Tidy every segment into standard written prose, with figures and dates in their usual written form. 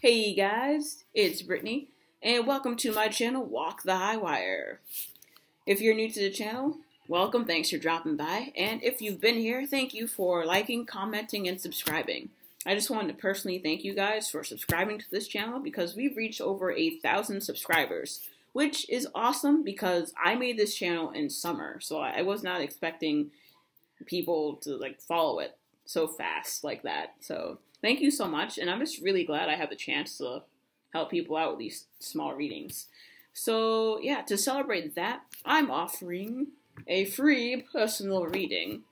Hey guys, it's Brittany, and welcome to my channel, Walk the High Wire. If you're new to the channel, welcome, thanks for dropping by, and if you've been here, thank you for liking, commenting, and subscribing. I just wanted to personally thank you guys for subscribing to this channel because we've reached over 1,000 subscribers, which is awesome because I made this channel in summer, so I was not expecting people to follow it so fast like that. So thank you so much, and I'm just really glad I have the chance to help people out with these small readings. So yeah, to celebrate that, I'm offering a free personal reading.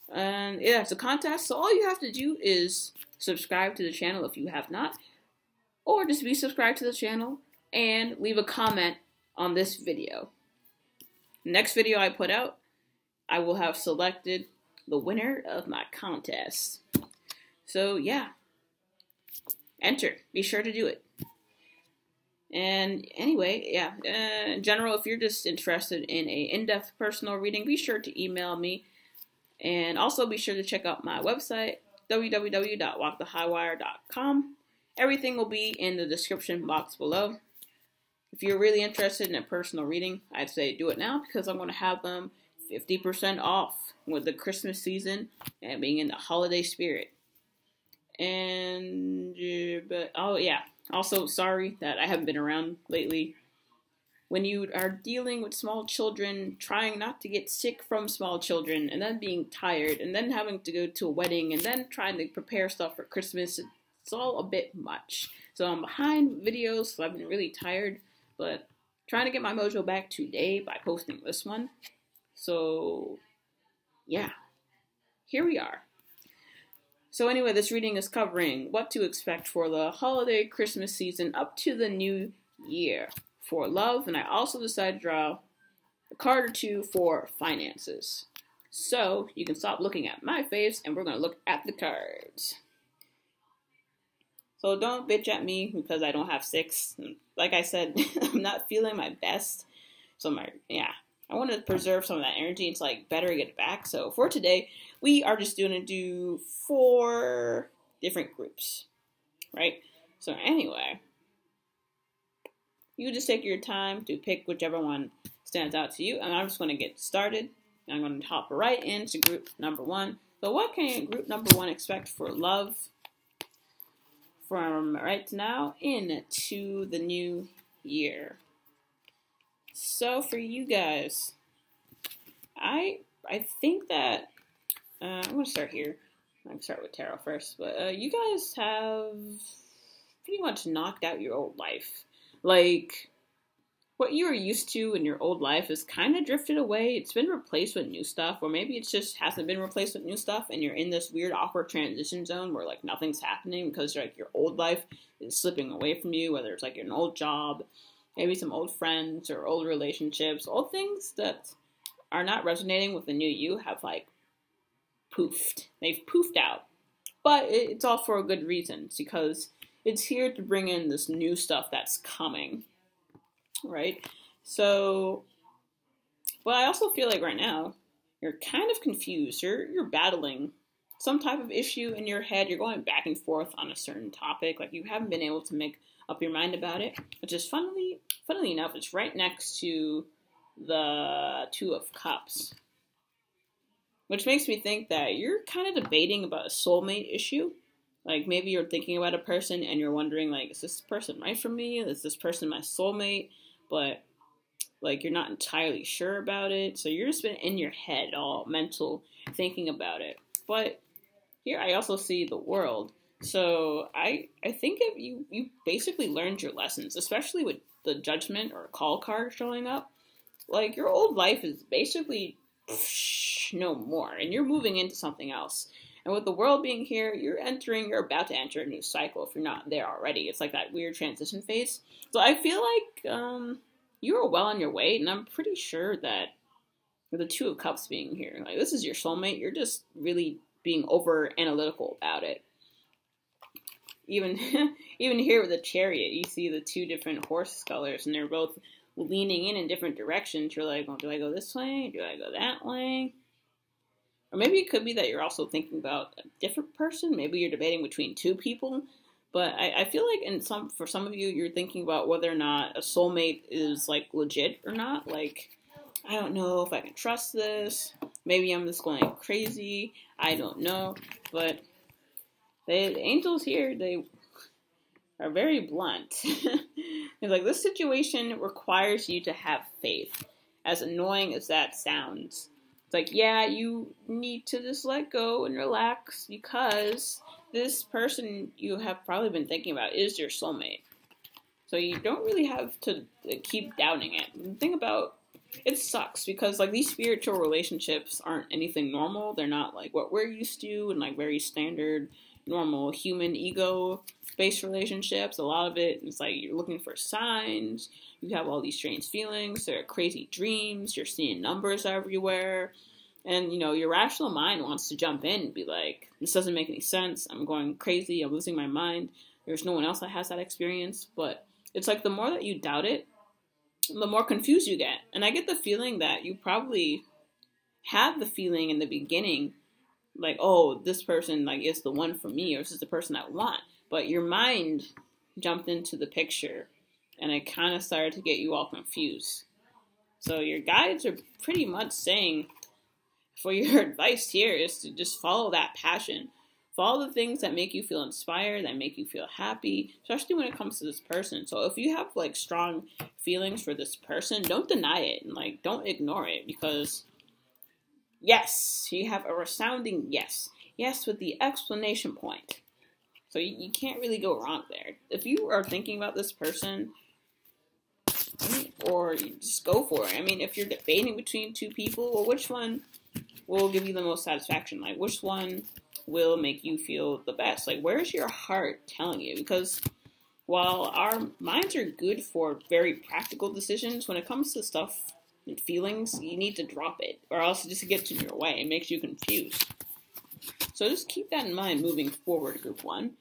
And yeah, it's a contest, so all you have to do is subscribe to the channel if you have not, or just be subscribed to the channel and leave a comment on this video. Next video I put out, I will have selected the winner of my contest. So yeah, enter. Be sure to do it. And anyway, yeah, in general, if you're just interested in a in-depth personal reading, be sure to email me. And also be sure to check out my website, www.walkthehighwire.com. Everything will be in the description box below. If you're really interested in a personal reading, I'd say do it now because I'm going to have them 50% off with the Christmas season and being in the holiday spirit. And, but, oh yeah, also sorry that I haven't been around lately. When you are dealing with small children, trying not to get sick from small children, and then being tired, and then having to go to a wedding, and then trying to prepare stuff for Christmas, it's all a bit much. So I'm behind videos, so I've been really tired, but trying to get my mojo back today by posting this one. So, yeah, here we are. So anyway, this reading is covering what to expect for the holiday Christmas season up to the new year for love, and I also decided to draw a card or two for finances. So you can stop looking at my face, and we're going to look at the cards. So don't bitch at me because I don't have 6. Like I said, I'm not feeling my best. So I want to preserve some of that energy. It's better get it back. So for today, we are just going to do 4 different groups, right? So anyway, you just take your time to pick whichever one stands out to you. And I'm just going to get started. I'm going to hop right into group number 1. So what can group number 1 expect for love from right now into the new year? So for you guys, I think that I'm going to start here. I'm going to start with tarot first. But you guys have pretty much knocked out your old life. What you were used to in your old life has kind of drifted away. It's been replaced with new stuff, or maybe it just hasn't been replaced with new stuff, and you're in this weird, awkward transition zone where nothing's happening because your old life is slipping away from you. Whether it's an old job, maybe some old friends or old relationships, old things that are not resonating with the new you have poofed. They've poofed out, but it's all for a good reason. It's because it's here to bring in this new stuff that's coming. Right? So, but I also feel right now, you're kind of confused. You're battling some type of issue in your head. You're going back and forth on a certain topic. You haven't been able to make up your mind about it. Which is, funnily enough, it's right next to the 2 of Cups. Which makes me think that you're kind of debating about a soulmate issue. Maybe you're thinking about a person and you're wondering, is this person right for me? Is this person my soulmate? But, you're not entirely sure about it. So you're just been in your head, all mental, thinking about it. But here I also see the World. So I think if you basically learned your lessons, especially with the Judgment or Call card showing up. Your old life is basically no more. And you're moving into something else. And with the World being here, you're about to enter a new cycle if you're not there already. It's that weird transition phase. So I feel you are well on your way, and I'm pretty sure that with the 2 of Cups being here, this is your soulmate, you're just really being over analytical about it. Even here with the Chariot, you see the 2 different horse colors, and they're both leaning in different directions. You're well, do I go this way? Do I go that way? Or maybe it could be that you're also thinking about a different person. Maybe you're debating between 2 people. But I feel like for some of you, you're thinking about whether or not a soulmate is like legit or not. Like, I don't know if I can trust this. Maybe I'm just going crazy. I don't know. But the angels here, they are very blunt. It's like, this situation requires you to have faith. As annoying as that sounds. It's like, yeah, you need to just let go and relax because this person you have probably been thinking about is your soulmate. So you don't really have to keep doubting it. The thing about it sucks because like these spiritual relationships aren't anything normal. They're not like what we're used to and like very standard, normal human ego based relationships. A lot of it is like you're looking for signs. You have all these strange feelings. There are crazy dreams. You're seeing numbers everywhere. And, you know, your rational mind wants to jump in and be like, this doesn't make any sense. I'm going crazy. I'm losing my mind. There's no one else that has that experience. But it's like the more that you doubt it, the more confused you get. And I get the feeling that you probably had the feeling in the beginning, like, oh, this person like is the one for me, or this is the person I want. But your mind jumped into the picture, and it kind of started to get you all confused. So your guides are pretty much saying, for your advice here is to just follow that passion. Follow the things that make you feel inspired, that make you feel happy, especially when it comes to this person. So if you have like strong feelings for this person, don't deny it and like don't ignore it, because yes, you have a resounding yes. Yes with the explanation point. So you can't really go wrong there. If you are thinking about this person, or you just go for it. I mean, if you're debating between two people, well, which one will give you the most satisfaction? Like, which one will make you feel the best? Like, where's your heart telling you? Because while our minds are good for very practical decisions, when it comes to stuff and feelings, you need to drop it, or else it just gets in your way. It makes you confused. So just keep that in mind moving forward, Group 1.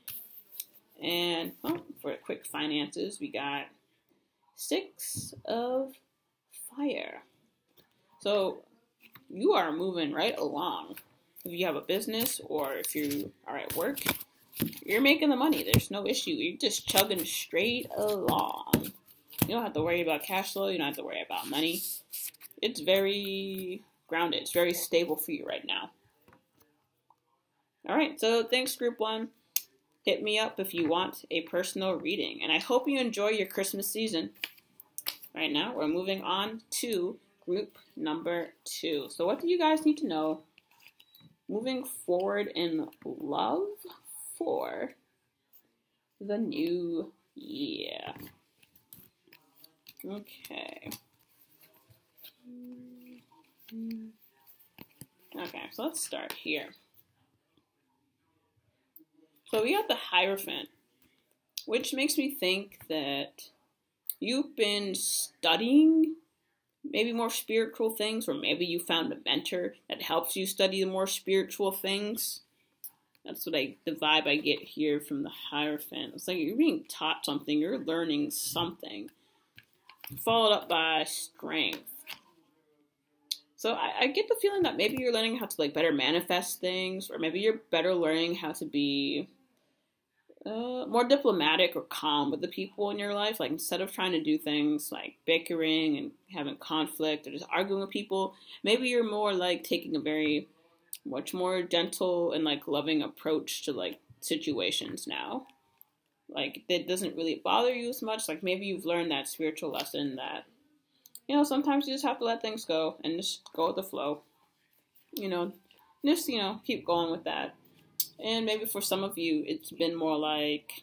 And for quick finances, we got 6 of Fire. So you are moving right along. If you have a business or if you are at work, you're making the money. There's no issue. You're just chugging straight along. You don't have to worry about cash flow. You don't have to worry about money. It's very grounded. It's very stable for you right now. All right, so thanks, Group 1. Hit me up if you want a personal reading. And I hope you enjoy your Christmas season. Right now, we're moving on to Group number 2. So what do you guys need to know moving forward in love for the new year? Okay. Okay, so let's start here. So we got the Hierophant, which makes me think that you've been studying maybe more spiritual things, or maybe you found a mentor that helps you study the more spiritual things. That's what the vibe I get here from the Hierophant. It's like you're being taught something, you're learning something, followed up by Strength. So I get the feeling that maybe you're learning how to like better manifest things, or maybe you're better learning how to be more diplomatic or calm with the people in your life. Like instead of trying to do things like bickering and having conflict or just arguing with people, maybe you're more like taking a very much more gentle and like loving approach to like situations now. Like it doesn't really bother you as much. Like maybe you've learned that spiritual lesson that, you know, sometimes you just have to let things go and just go with the flow. You know, just, you know, keep going with that. And maybe for some of you, it's been more like,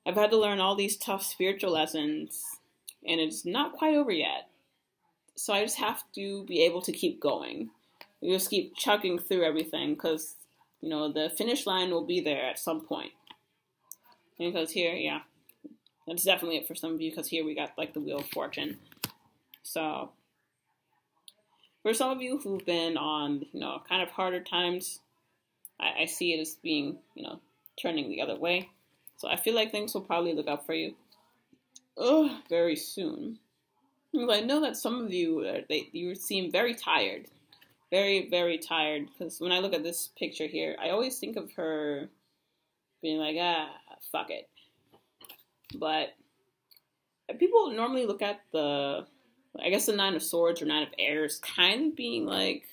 I've had to learn all these tough spiritual lessons, and it's not quite over yet. So I just have to be able to keep going. You just keep chugging through everything, because, you know, the finish line will be there at some point. And because here, yeah, that's definitely it for some of you, because here we got, like, the Wheel of Fortune. So, for some of you who've been on, you know, kind of harder times, I see it as being, you know, turning the other way. So I feel like things will probably look up for you very soon. I know that some of you, you seem very tired. Very, very tired. Because when I look at this picture here, I always think of her being like, fuck it. But people normally look at the Nine of Swords or Nine of Airs kind of being like,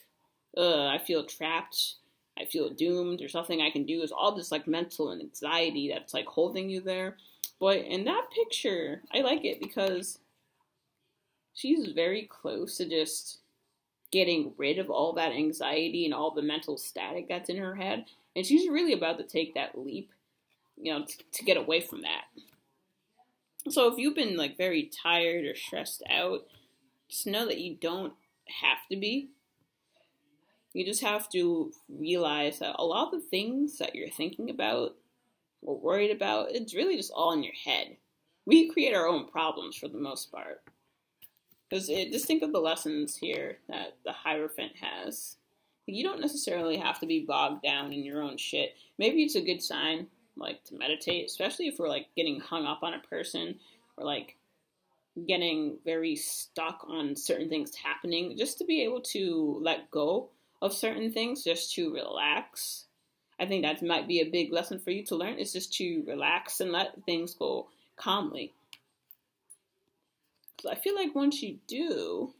I feel trapped, I feel doomed, there's nothing I can do. It's all this like mental anxiety that's like holding you there. But in that picture, I like it because she's very close to just getting rid of all that anxiety and all the mental static that's in her head. And she's really about to take that leap, to get away from that. So if you've been like very tired or stressed out, just know that you don't have to be. You just have to realize that a lot of the things that you're thinking about or worried about, it's really just all in your head. We create our own problems for the most part. Because just think of the lessons here that the Hierophant has. You don't necessarily have to be bogged down in your own shit. Maybe it's a good sign, like, to meditate, especially if we're, like, getting hung up on a person or, like, getting very stuck on certain things happening, just to be able to let go of certain things, just to relax. I think that might be a big lesson for you to learn, is just to relax and let things go calmly. So I feel like once you do,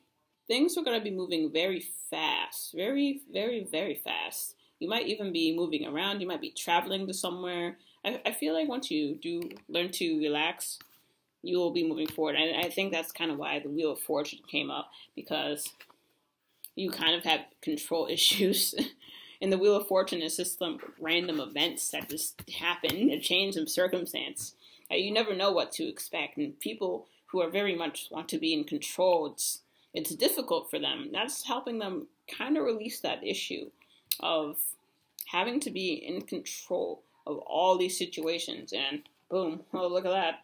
things are going to be moving very fast. Very, very, very fast. You might even be moving around. You might be traveling to somewhere. I feel like once you do learn to relax, you will be moving forward. And I think that's kind of why the Wheel of Fortune came up, because you kind of have control issues. And the Wheel of Fortune is just some random events that just happen, a change of circumstance. You never know what to expect. And people who are very much want to be in control, it's difficult for them. That's helping them kind of release that issue of having to be in control of all these situations. And boom, oh, look at that.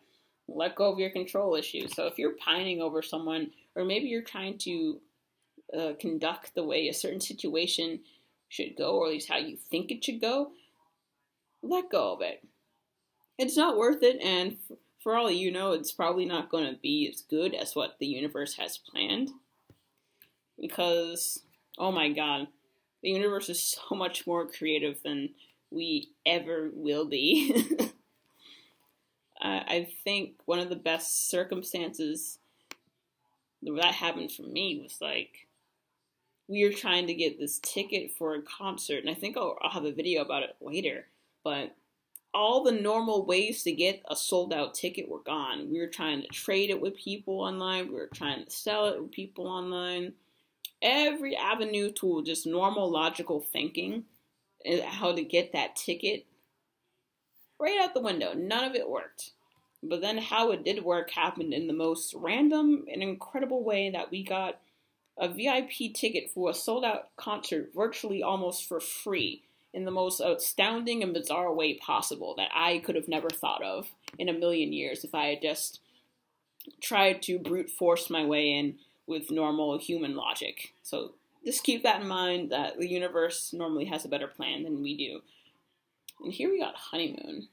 Let go of your control issues. So if you're pining over someone, or maybe you're trying to conduct the way a certain situation should go, or at least how you think it should go, let go of it. It's not worth it, and for all you know, it's probably not going to be as good as what the universe has planned. Because, oh my god, the universe is so much more creative than we ever will be. I think one of the best circumstances that happened for me was like, we were trying to get this ticket for a concert, and I think I'll have a video about it later, but all the normal ways to get a sold-out ticket were gone. We were trying to trade it with people online. We were trying to sell it with people online. Every avenue to just normal logical thinking and how to get that ticket, right out the window. None of it worked. But then how it did work happened in the most random and incredible way, that we got a VIP ticket for a sold-out concert virtually almost for free, in the most astounding and bizarre way possible that I could have never thought of in a million years if I had just tried to brute force my way in with normal human logic. So just keep that in mind, that the universe normally has a better plan than we do. And here we got honeymoon.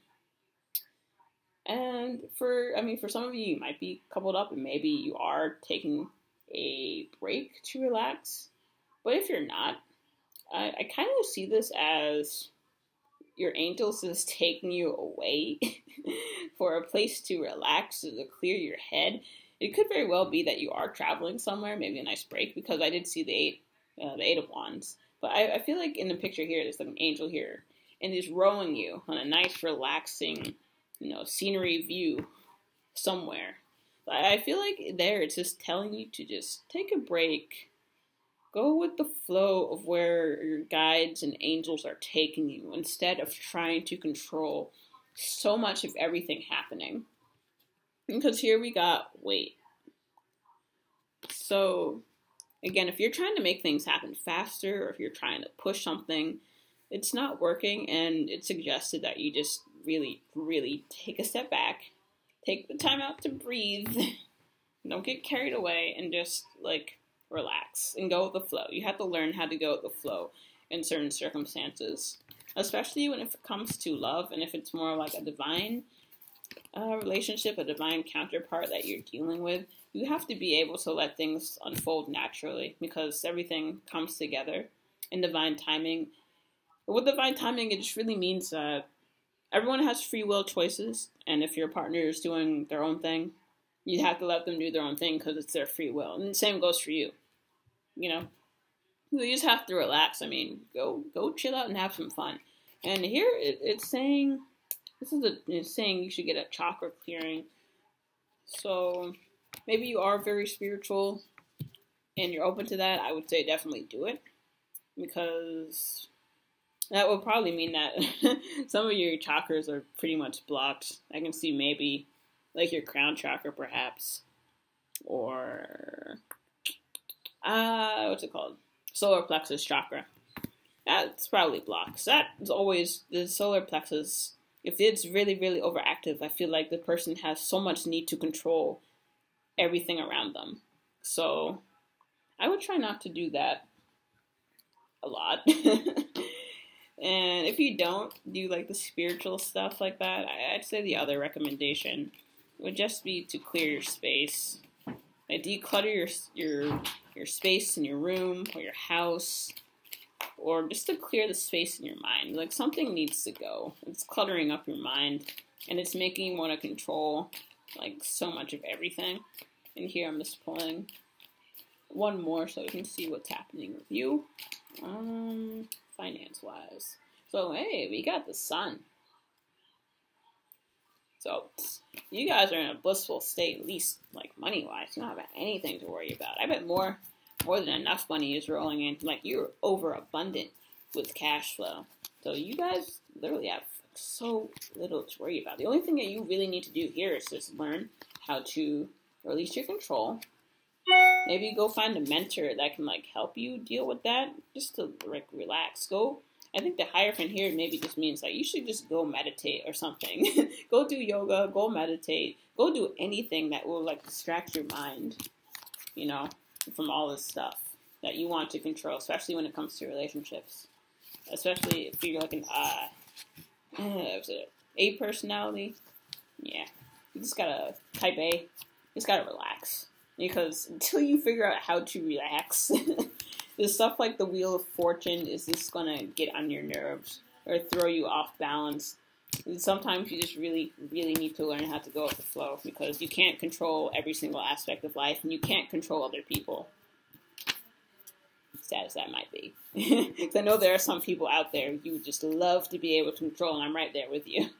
And for some of you, you might be coupled up and maybe you are taking a break to relax. But if you're not, I kind of see this as your angels is taking you away for a place to relax, to clear your head. It could very well be that you are traveling somewhere, maybe a nice break, because I did see the Eight of Wands. But I feel like in the picture here, there's like an angel here, and he's rowing you on a nice, relaxing, scenery view somewhere. But I feel like there, it's just telling you to just take a break. Go with the flow of where your guides and angels are taking you, instead of trying to control so much of everything happening. Because here we got wait. So, again, if you're trying to make things happen faster, or if you're trying to push something, it's not working, and it's suggested that you just really, really take a step back, take the time out to breathe, don't get carried away, and just, relax and go with the flow. You have to learn how to go with the flow in certain circumstances, especially if it comes to love, and if it's more like a divine relationship, a divine counterpart that you're dealing with. You have to be able to let things unfold naturally, because everything comes together in divine timing. But with divine timing, it just really means that everyone has free will choices, and if your partner is doing their own thing, you have to let them do their own thing because it's their free will. And the same goes for you. You know, you just have to relax. I mean, go chill out and have some fun. And here it's saying, it's saying you should get a chakra clearing. So maybe you are very spiritual and you're open to that. I would say definitely do it, because that would probably mean that some of your chakras are pretty much blocked. I can see maybe like your crown chakra perhaps, or what's it called? Solar plexus chakra. That's probably blocked. That is always the solar plexus. If it's really, really overactive, I feel like the person has so much need to control everything around them. So I would try not to do that a lot. And if you don't do like the spiritual stuff like that, I'd say the other recommendation would just be to clear your space. Like declutter your space in your room or your house, or just to clear the space in your mind. Like something needs to go. It's cluttering up your mind, and it's making you want to control like so much of everything. And here I'm just pulling one more so you can see what's happening with you, finance-wise. So hey, we got the sun. So you guys are in a blissful state, at least like money-wise. You don't have anything to worry about. I bet more than enough money is rolling in. Like you're overabundant with cash flow. So you guys literally have so little to worry about. The only thing that you really need to do here is just learn how to release your control. Maybe go find a mentor that can like help you deal with that. Just to like relax. I think the Hierophant here maybe just means like you should just go meditate or something. Go do yoga, go meditate, go do anything that will like distract your mind, you know, from all this stuff that you want to control, especially when it comes to relationships. Especially if you're like an A personality. Yeah. You just gotta type A. You just gotta relax. Because until you figure out how to relax, the stuff like the Wheel of Fortune is just gonna get on your nerves or throw you off balance. And sometimes you just really, really need to learn how to go with the flow, because you can't control every single aspect of life, and you can't control other people. Sad as that might be. Because I know there are some people out there you would just love to be able to control, and I'm right there with you.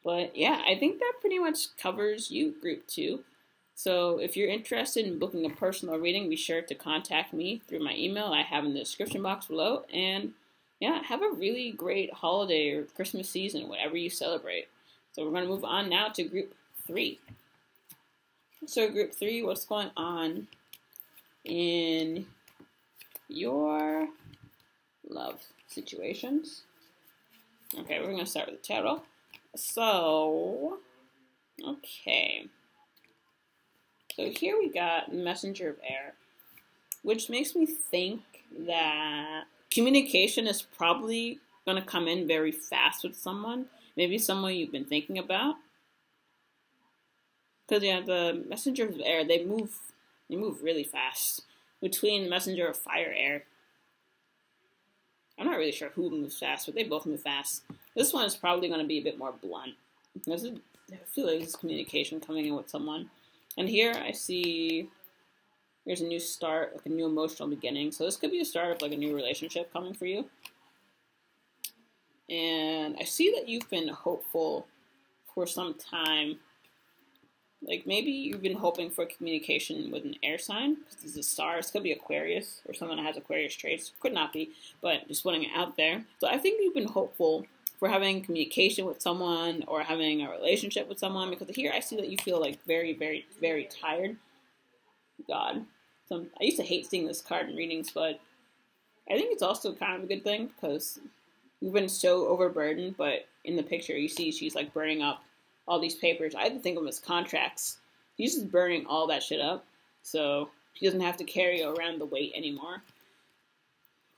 But yeah, I think that pretty much covers you, Group 2. So if you're interested in booking a personal reading, be sure to contact me through my email I have in the description box below. And yeah, have a really great holiday or Christmas season, whatever you celebrate. So we're going to move on now to Group 3. So Group 3, what's going on in your love situations? Okay, we're going to start with the tarot. So, okay. So here we got Messenger of Air, which makes me think that communication is probably going to come in very fast with someone. Maybe someone you've been thinking about. Because yeah, the Messenger of Air, they move really fast. Between the Messenger of Fire Air, I'm not really sure who moves fast, but they both move fast. This one is probably going to be a bit more blunt. I feel like this communication coming in with someone. And here I see there's a new start, like a new emotional beginning. So this could be a start of like a new relationship coming for you. And I see that you've been hopeful for some time. Like maybe you've been hoping for communication with an air sign, because this is a star. This could be Aquarius or someone that has Aquarius traits. Could not be, but just putting it out there. So I think you've been hopeful for having communication with someone or having a relationship with someone, because here I see that you feel like very, very, very tired. God. So I used to hate seeing this card in readings, but I think it's also kind of a good thing, because you've been so overburdened, but in the picture you see she's like burning up all these papers. I had to think of them as contracts. She's just burning all that shit up, so she doesn't have to carry around the weight anymore.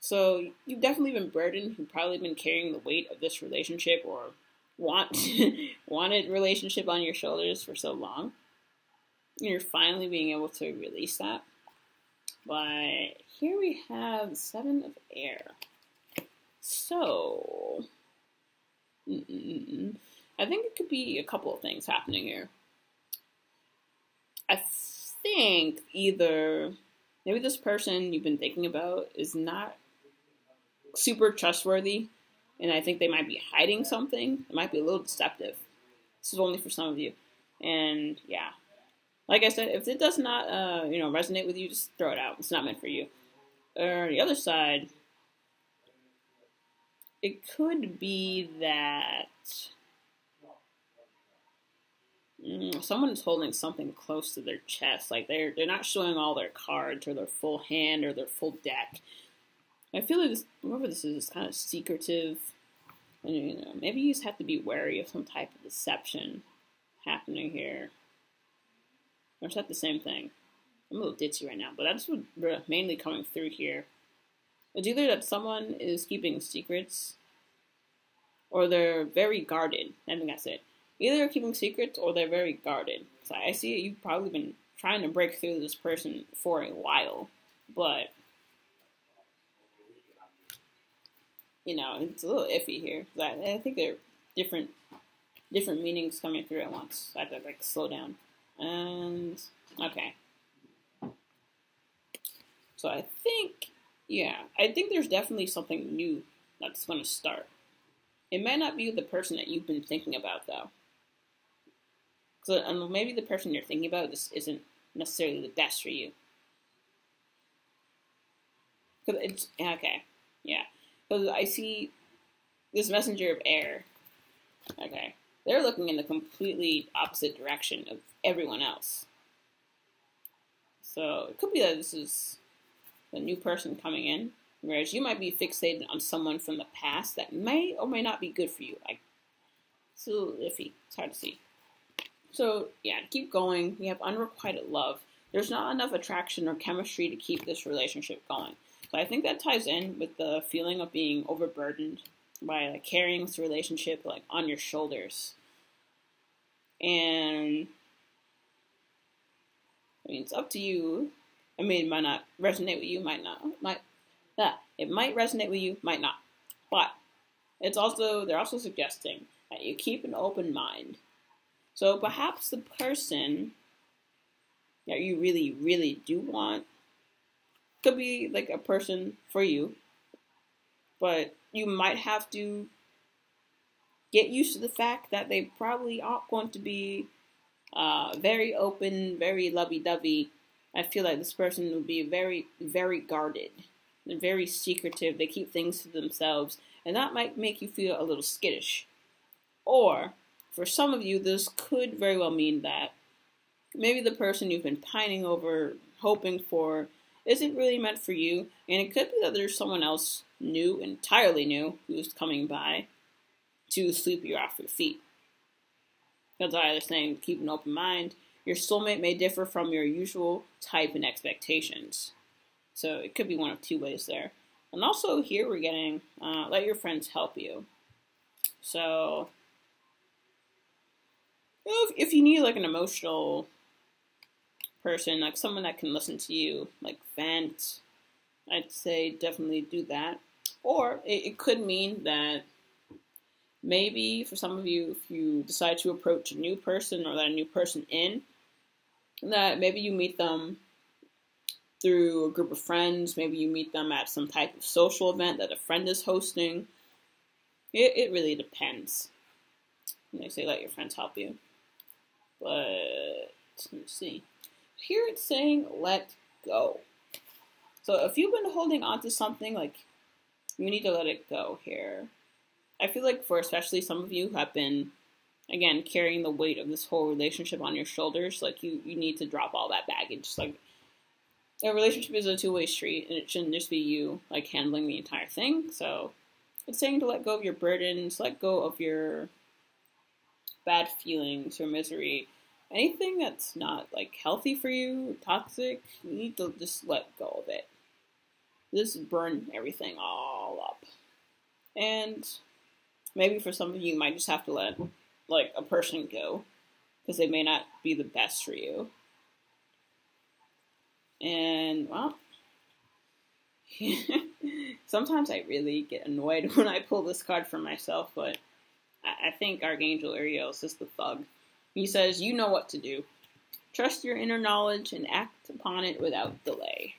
So you've definitely been burdened. You've probably been carrying the weight of this relationship or wanted relationship on your shoulders for so long. You're finally being able to release that. But here we have the 7 of Air. So Mm-mm-mm. I think it could be a couple of things happening here. I think either maybe this person you've been thinking about is not super trustworthy, and I think they might be hiding something. It might be a little deceptive. This is only for some of you, and yeah, like I said, if it does not resonate with you, just throw it out. It's not meant for you. Or the other side, it could be that someone is holding something close to their chest, like they're not showing all their cards or their full hand or their full deck. I feel like whoever this is kind of secretive, and maybe you just have to be wary of some type of deception happening here. Or is that the same thing? I'm a little ditzy right now, but that's what's mainly coming through here. It's either that someone is keeping secrets, or they're very guarded. I think that's it. Either they're keeping secrets, or they're very guarded. So I see you've probably been trying to break through this person for a while, but it's a little iffy here. I think there are different meanings coming through at once. I have to slow down. And okay. So I think there's definitely something new that's going to start. It might not be the person that you've been thinking about, though. So maybe the person you're thinking about just isn't necessarily the best for you. Because it's okay, yeah. Because I see this messenger of air. Okay, they're looking in the completely opposite direction of everyone else. So it could be that this is the new person coming in, whereas you might be fixated on someone from the past that may or may not be good for you. It's a little iffy. It's hard to see. So yeah, keep going. We have unrequited love. There's not enough attraction or chemistry to keep this relationship going. So I think that ties in with the feeling of being overburdened by carrying this relationship on your shoulders. And it's up to you. It might not resonate with you, it might resonate with you, might not. But they're also suggesting that you keep an open mind. So perhaps the person that you really, really do want could be a person for you, but you might have to get used to the fact that they probably aren't going to be very open, very lovey-dovey. I feel like this person will be very, very guarded and very secretive. They keep things to themselves, and that might make you feel a little skittish. Or, for some of you, this could very well mean that maybe the person you've been pining over, hoping for, isn't really meant for you, and it could be that there's someone else new, entirely new, who's coming by to sweep you off your feet. That's why I was saying, keep an open mind. Your soulmate may differ from your usual type and expectations. So it could be one of two ways there. And also here we're getting, let your friends help you. So if you need an emotional person, someone that can listen to you, vent, I'd say definitely do that. Or it could mean that maybe for some of you, if you decide to approach a new person or let a new person in, that maybe you meet them through a group of friends. Maybe you meet them at some type of social event that a friend is hosting. It really depends. And they say let your friends help you. But let's see. Here it's saying let go. So if you've been holding on to something, you need to let it go here. I feel for especially some of you who have been, again, carrying the weight of this whole relationship on your shoulders, you need to drop all that baggage. A relationship is a two-way street, and it shouldn't just be you, handling the entire thing. So it's saying to let go of your burdens, let go of your bad feelings or misery. Anything that's not, healthy for you, toxic, you need to just let go of it. Just burn everything all up. And maybe for some of you, you might just have to let, a person go, because they may not be the best for you. And, well, sometimes I really get annoyed when I pull this card for myself, but I think Archangel Uriel is the thug. He says, you know what to do. Trust your inner knowledge and act upon it without delay.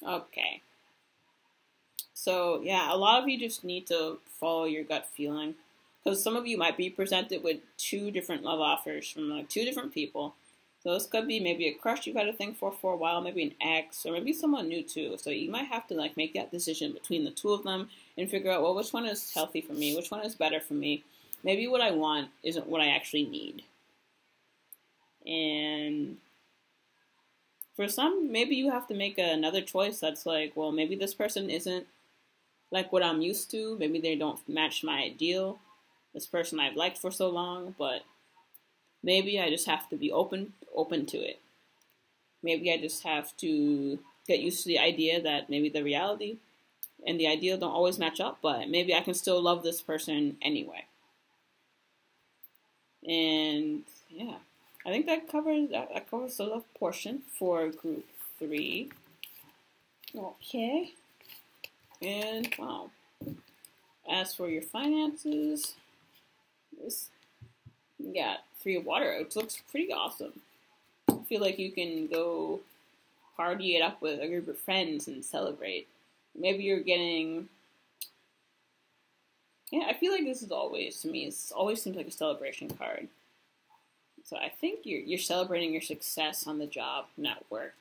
Okay. So, yeah, a lot of you just need to follow your gut feeling. Because some of you might be presented with 2 different love offers from like 2 different people. So this could be maybe a crush you've had to think for a while, maybe an ex, or maybe someone new too. So you might have to like make that decision between the 2 of them and figure out, well, which one is healthy for me? Which one is better for me? Maybe what I want isn't what I actually need. And for some, maybe you have to make another choice that's like, well, maybe this person isn't like what I'm used to. Maybe they don't match my ideal. This person I've liked for so long, but maybe I just have to be open to it. Maybe I just have to get used to the idea that maybe the reality and the ideal don't always match up, but maybe I can still love this person anyway. And yeah, I think that covers the love portion for group 3. Okay. And wow. As for your finances, you got 3 of water, which looks pretty awesome. I feel like you can go party it up with a group of friends and celebrate. Maybe you're getting... Yeah, I feel like this is always, to me, it always seems like a celebration card. So I think you're celebrating your success on the job and at work.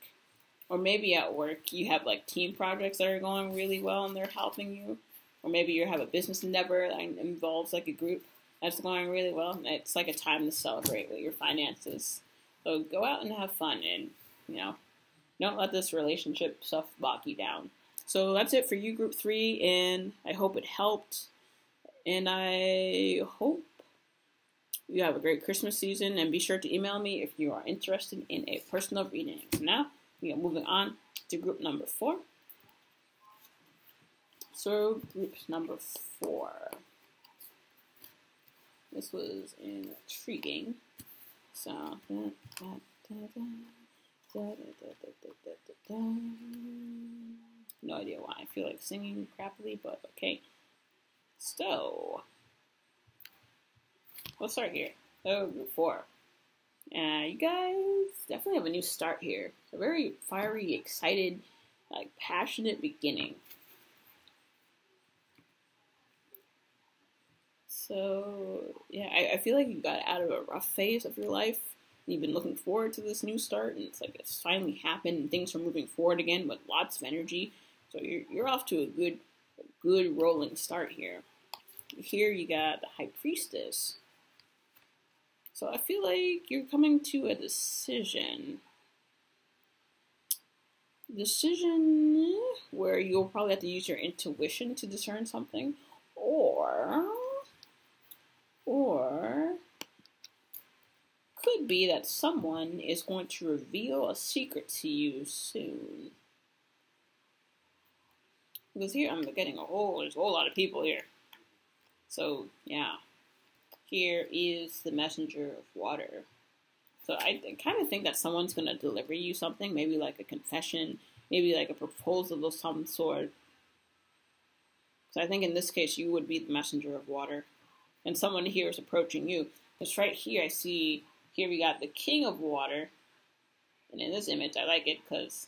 Or maybe at work you have like team projects that are going really well and they're helping you. Or maybe you have a business endeavor that involves like a group that's going really well. It's like a time to celebrate with your finances. So go out and have fun and, don't let this relationship stuff bog you down. So that's it for you, group 3, and I hope it helped. And I hope you have a great Christmas season, and be sure to email me if you are interested in a personal reading. So now, we are moving on to group number 4. So, group number 4. This was intriguing. So, no idea why I feel like singing crappily, but okay. So, let's start here. So, group 4. You guys definitely have a new start here. A very fiery, excited, passionate beginning. So, yeah, I feel like you got out of a rough phase of your life. You've been looking forward to this new start, and it's like it's finally happened, and things are moving forward again with lots of energy. So you're off to a good rolling start here. Here you got the High Priestess. So I feel like you're coming to a decision. Decision where you'll probably have to use your intuition to discern something, or could be that someone is going to reveal a secret to you soon. Because here I'm getting there's a whole lot of people here. So, yeah. Here is the messenger of water. So I kind of think that someone's going to deliver you something, maybe like a confession, maybe like a proposal of some sort. So I think in this case you would be the messenger of water. And someone here is approaching you. Because right here I see, here we got the king of water. And in this image I like it because,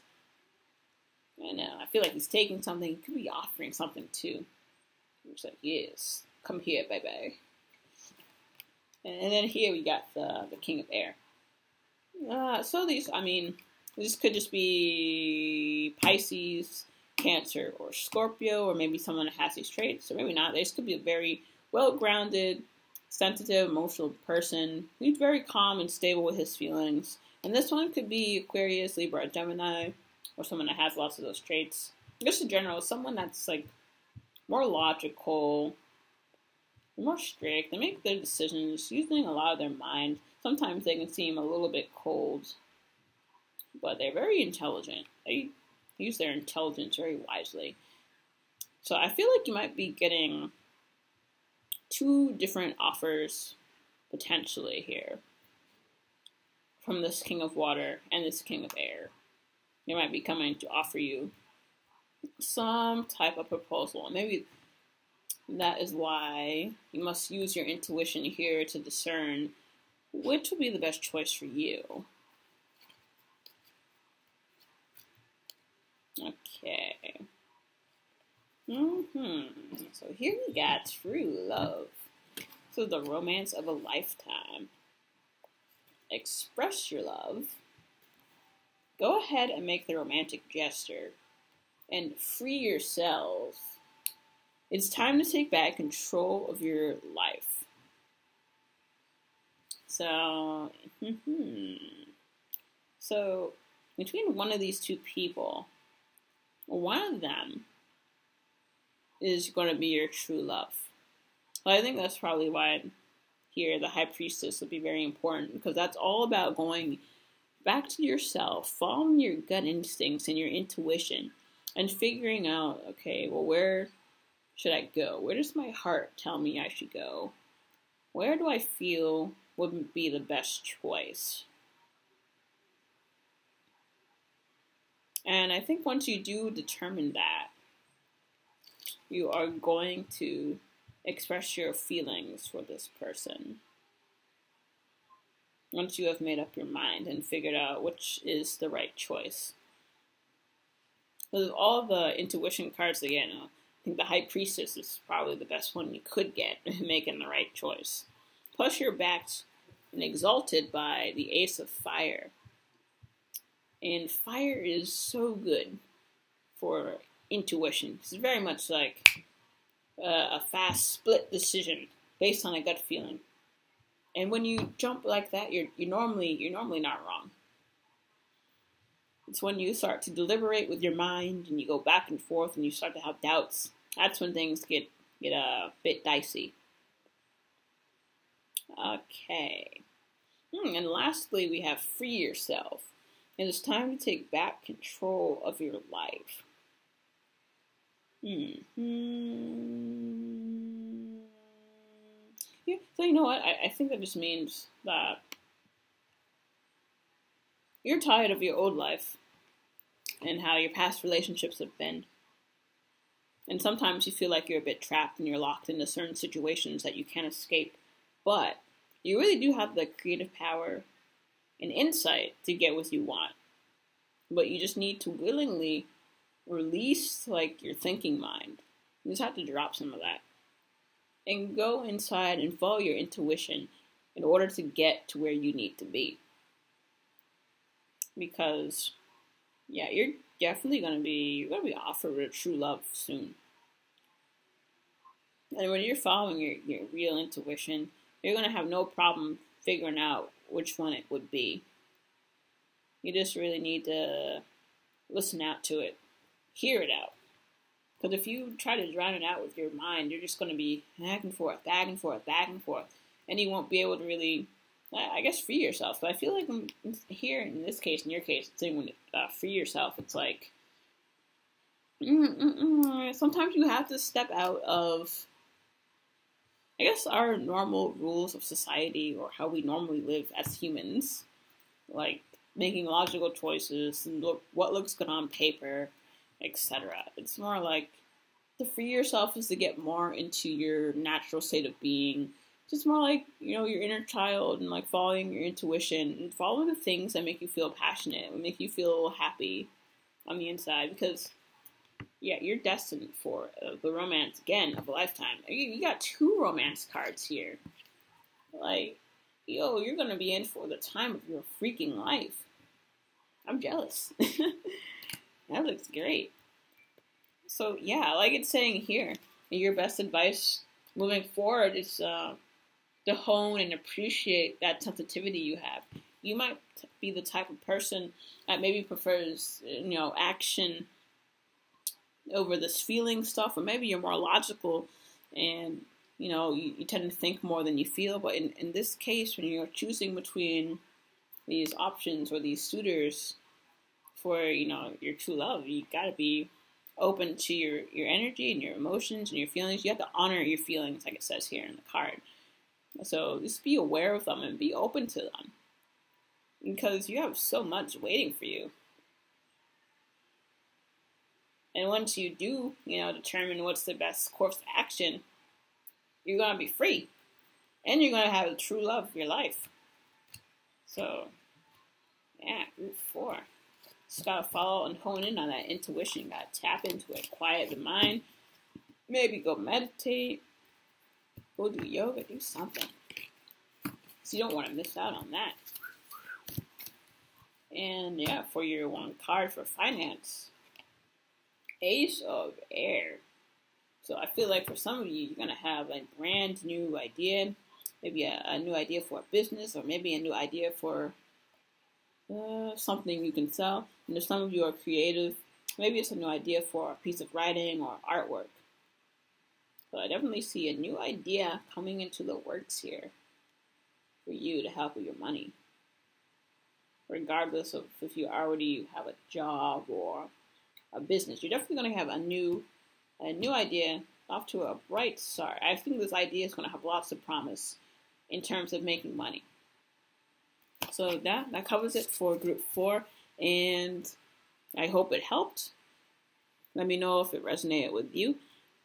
I feel like he's taking something. He could be offering something too. He's like, yes, come here, baby. And then here we got the king of air. So this could just be Pisces, Cancer, or Scorpio, or maybe someone that has these traits, or maybe not. This could be a very well-grounded, sensitive, emotional person. He's very calm and stable with his feelings. And this one could be Aquarius, Libra, Gemini, or someone that has lots of those traits. Just in general, someone that's like more logical, more strict. They make their decisions using a lot of their mind. Sometimes they can seem a little bit cold, but they're very intelligent. They use their intelligence very wisely. So I feel like you might be getting 2 different offers potentially here from this king of water and this king of air. They might be coming to offer you some type of proposal. Maybe That is why you must use your intuition here to discern which will be the best choice for you. Okay. So here we got true love. So the romance of a lifetime. Express your love. Go ahead and make the romantic gesture. And free yourself. It's time to take back control of your life. So, so between one of these two people, one of them is going to be your true love. Well, I think that's probably why here the high priestess will be very important, because that's all about going back to yourself, following your gut instincts and your intuition, and figuring out, okay, well, where should I go? Where does my heart tell me I should go? Where do I feel would be the best choice? And I think once you do determine that, you are going to express your feelings for this person. Once you have made up your mind and figured out which is the right choice. With all the intuition cards again, I think the High Priestess is probably the best one you could get making the right choice. Plus you're backed and exalted by the Ace of Fire. And fire is so good for intuition. It's very much like a fast split decision based on a gut feeling. And when you jump like that, you're normally not wrong. It's when you start to deliberate with your mind and you go back and forth and you start to have doubts. That's when things get a bit dicey. Okay. And lastly, we have free yourself. And it's time to take back control of your life. Yeah, so you know what? I think that just means that you're tired of your old life and how your past relationships have been. And sometimes you feel like you're a bit trapped and you're locked into certain situations that you can't escape. But you really do have the creative power and insight to get what you want. But you just need to willingly release like your thinking mind. You just have to drop some of that. And go inside and follow your intuition in order to get to where you need to be. Because, yeah, you're definitely gonna be offered a true love soon. And when you're following your real intuition, you're gonna have no problem figuring out which one it would be. You just really need to listen out to it, hear it out. Because if you try to drown it out with your mind, you're just going to be back and forth, back and forth, back and forth. And you won't be able to really, I guess, free yourself. But I feel like here, in this case, in your case, saying when free yourself, it's like, sometimes you have to step out of, I guess, our normal rules of society or how we normally live as humans. Like making logical choices and what looks good on paper, etc. It's more like to free yourself is to get more into your natural state of being. Just more like, your inner child and like following your intuition and following the things that make you feel passionate and make you feel happy on the inside. Because, yeah, you're destined for the romance, again, of a lifetime. You got 2 romance cards here. Like, you're going to be in for the time of your freaking life. I'm jealous. That looks great. So, yeah, like it's saying here, your best advice moving forward is to hone and appreciate that sensitivity you have. You might be the type of person that maybe prefers, action over this feeling stuff, or maybe you're more logical and, you tend to think more than you feel. But in this case, when you're choosing between these options or these suitors for, your true love, you gotta be open to your energy and your emotions and your feelings. You have to honor your feelings, like it says here in the card. So just be aware of them and be open to them. Because you have so much waiting for you. And once you do, determine what's the best course of action, you're going to be free. And you're going to have the true love of your life. So, yeah, group 4. Just got to follow and hone in on that intuition. Got to tap into it. Quiet the mind. Maybe go meditate. Go do yoga. Do something. So you don't want to miss out on that. And yeah, for your one card for finance. Ace of Air. So I feel like for some of you, you're going to have a brand new idea. Maybe a new idea for a business, or maybe a new idea for something you can sell. And if some of you are creative, maybe it's a new idea for a piece of writing or artwork. So I definitely see a new idea coming into the works here for you to help with your money. Regardless of if you already have a job or a business, you're definitely going to have a new idea off to a bright start. I think this idea is going to have lots of promise in terms of making money. So that covers it for group 4, and I hope it helped. Let me know if it resonated with you.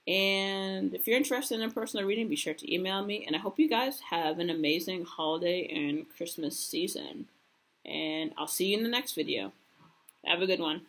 And if you're interested in a personal reading, be sure to email me. And I hope you guys have an amazing holiday and Christmas season. And I'll see you in the next video. Have a good one.